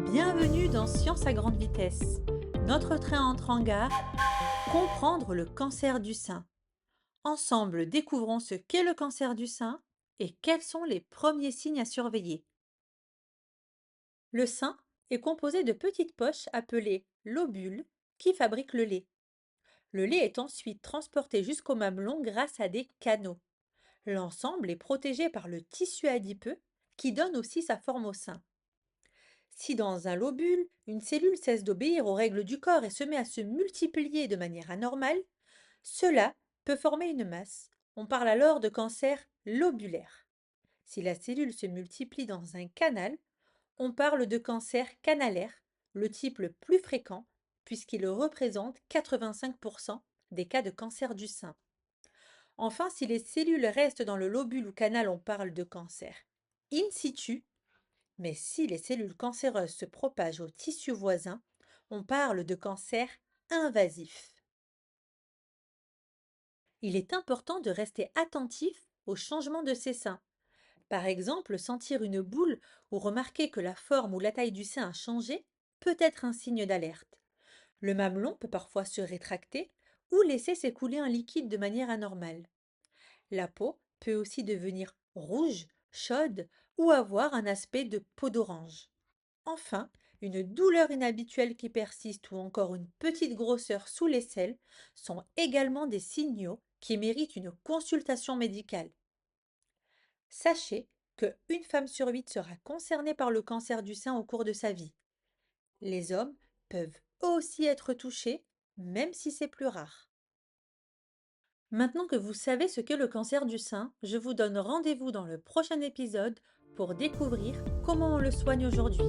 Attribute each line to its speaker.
Speaker 1: Bienvenue dans Science à grande vitesse. Notre train entre en gare. Comprendre le cancer du sein. Ensemble, découvrons ce qu'est le cancer du sein et quels sont les premiers signes à surveiller. Le sein est composé de petites poches appelées lobules qui fabriquent le lait. Le lait est ensuite transporté jusqu'au mamelon grâce à des canaux. L'ensemble est protégé par le tissu adipeux qui donne aussi sa forme au sein. Si dans un lobule, une cellule cesse d'obéir aux règles du corps et se met à se multiplier de manière anormale, cela peut former une masse. On parle alors de cancer lobulaire. Si la cellule se multiplie dans un canal, on parle de cancer canalaire, le type le plus fréquent, puisqu'il représente 85% des cas de cancer du sein. Enfin, si les cellules restent dans le lobule ou canal, on parle de cancer in situ, mais si les cellules cancéreuses se propagent au tissu voisin, on parle de cancer invasif. Il est important de rester attentif au changement de ces seins. Par exemple, sentir une boule ou remarquer que la forme ou la taille du sein a changé peut être un signe d'alerte. Le mamelon peut parfois se rétracter ou laisser s'écouler un liquide de manière anormale. La peau peut aussi devenir rouge, chaude ou avoir un aspect de peau d'orange. Enfin, une douleur inhabituelle qui persiste ou encore une petite grosseur sous l'aisselle sont également des signaux qui méritent une consultation médicale. Sachez qu'une femme sur 8 sera concernée par le cancer du sein au cours de sa vie. Les hommes peuvent aussi être touchés, même si c'est plus rare. Maintenant que vous savez ce qu'est le cancer du sein, je vous donne rendez-vous dans le prochain épisode pour découvrir comment on le soigne aujourd'hui.